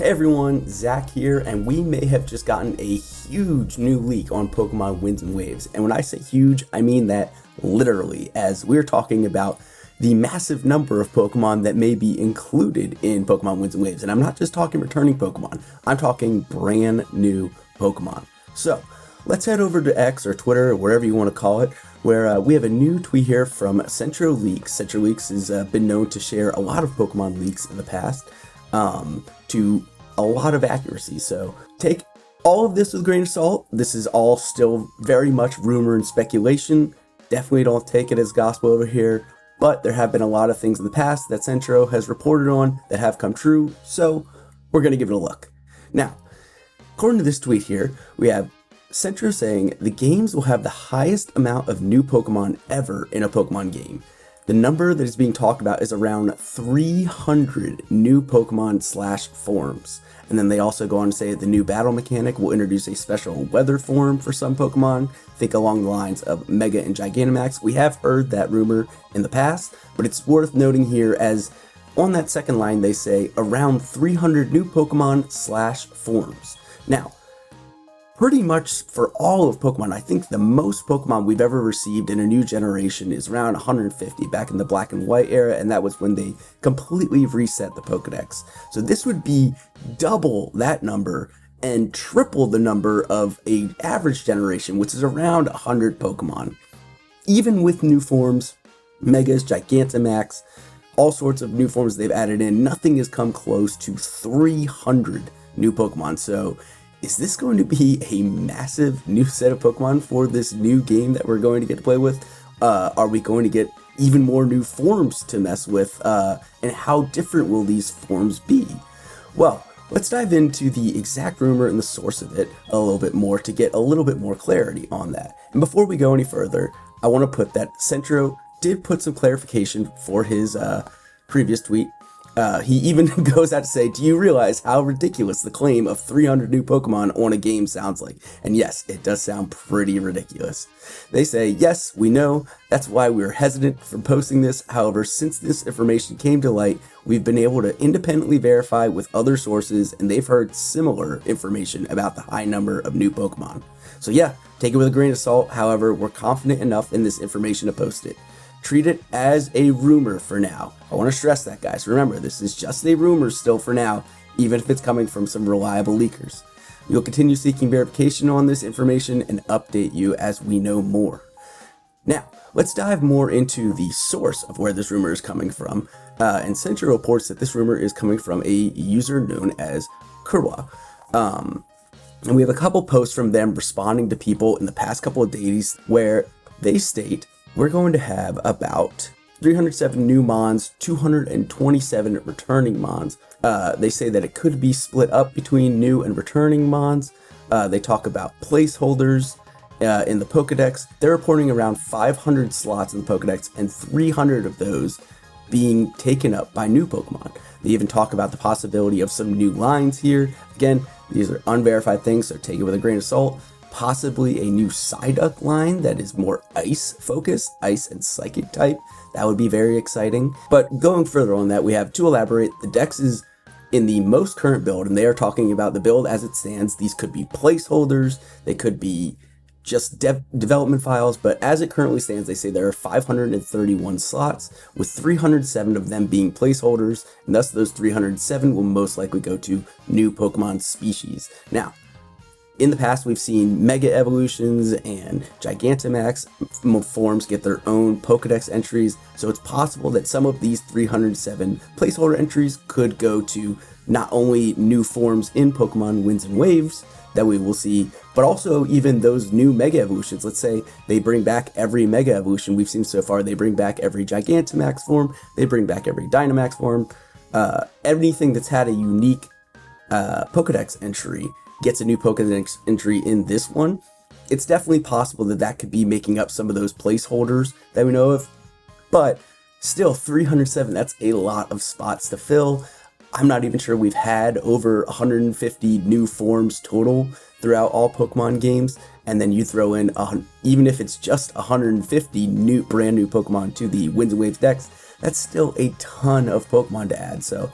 everyone, Zach here, and we may have just gotten a huge new leak on Pokemon Winds and Waves. And when I say huge, I mean that literally, as we're talking about the massive number of Pokemon that may be included in Pokemon Winds and Waves. And I'm not just talking returning Pokemon, I'm talking brand new Pokemon. So let's head over to X or Twitter or wherever you want to call it, where we have a new tweet here from CentroLeaks. CentroLeaks has been known to share a lot of Pokemon leaks in the past to a lot of accuracy. So take all of this with a grain of salt. This is all still very much rumor and speculation. Definitely don't take it as gospel over here. But there have been a lot of things in the past that Centro has reported on that have come true. So we're going to give it a look. Now, according to this tweet here, we have Centro saying the games will have the highest amount of new Pokemon ever in a Pokemon game. The number that is being talked about is around 300 new Pokemon / forms. And then they also go on to say the new battle mechanic will introduce a special weather form for some Pokemon. Think along the lines of Mega and Gigantamax. We have heard that rumor in the past, but it's worth noting here as on that second line they say around 300 new Pokemon / forms. Now, pretty much for all of Pokemon, I think the most Pokemon we've ever received in a new generation is around 150 back in the black and white era, and that was when they completely reset the Pokedex. So this would be double that number and triple the number of an average generation, which is around 100 Pokemon. Even with new forms, Megas, Gigantamax, all sorts of new forms they've added in, nothing has come close to 300 new Pokemon. So is this going to be a massive new set of Pokemon for this new game that we're going to get to play with? Are we going to get even more new forms to mess with? And how different will these forms be? Well, let's dive into the exact rumor and the source of it a little bit more to get a little bit more clarity on that. And before we go any further, I want to put that Centro did put some clarification for his previous tweet. He even goes out to say, do you realize how ridiculous the claim of 300 new Pokemon on a game sounds like? And yes, it does sound pretty ridiculous. They say, yes, we know, that's why we were hesitant from posting this. However, since this information came to light, we've been able to independently verify with other sources, and they've heard similar information about the high number of new Pokemon. So yeah, take it with a grain of salt. However, we're confident enough in this information to post it. Treat it as a rumor for now. I want to stress that, guys. Remember, this is just a rumor still for now, even if it's coming from some reliable leakers. We will continue seeking verification on this information and update you as we know more. Now, let's dive more into the source of where this rumor is coming from. And Centro reports that this rumor is coming from a user known as Kurwa. And we have a couple posts from them responding to people in the past couple of days where they state, we're going to have about 307 new Mons, 227 returning Mons. They say that it could be split up between new and returning Mons. They talk about placeholders in the Pokedex. They're reporting around 500 slots in the Pokedex and 300 of those being taken up by new Pokemon. They even talk about the possibility of some new lines here. Again, these are unverified things, so take it with a grain of salt. Possibly a new Psyduck line that is more ice focused, ice and psychic type. That would be very exciting. But going further on that, we have to elaborate, the Dex is in the most current build, and they are talking about the build as it stands. These could be placeholders, they could be just development files, but as it currently stands, they say there are 531 slots, with 307 of them being placeholders, and thus those 307 will most likely go to new Pokemon species. Now, in the past, we've seen Mega Evolutions and Gigantamax forms get their own Pokedex entries, so it's possible that some of these 307 placeholder entries could go to not only new forms in Pokemon Winds and Waves that we will see, but also even those new Mega Evolutions. Let's say they bring back every Mega Evolution we've seen so far, they bring back every Gigantamax form, they bring back every Dynamax form, anything that's had a unique Pokedex entry gets a new Pokedex entry in this one. It's definitely possible that that could be making up some of those placeholders that we know of, but still 307, that's a lot of spots to fill. I'm not even sure we've had over 150 new forms total throughout all Pokemon games, and then you throw in, even if it's just 150 brand new Pokemon to the Winds and Waves Dex, that's still a ton of Pokemon to add. So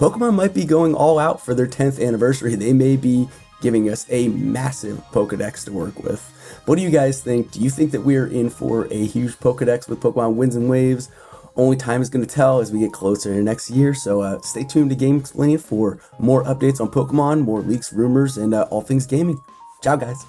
Pokemon might be going all out for their 10th anniversary. They may be giving us a massive Pokedex to work with. What do you guys think? Do you think that we're in for a huge Pokedex with Pokemon Winds and Waves? Only time is going to tell as we get closer to next year, so stay tuned to GameXplain for more updates on Pokemon, more leaks, rumors, and all things gaming. Ciao, guys.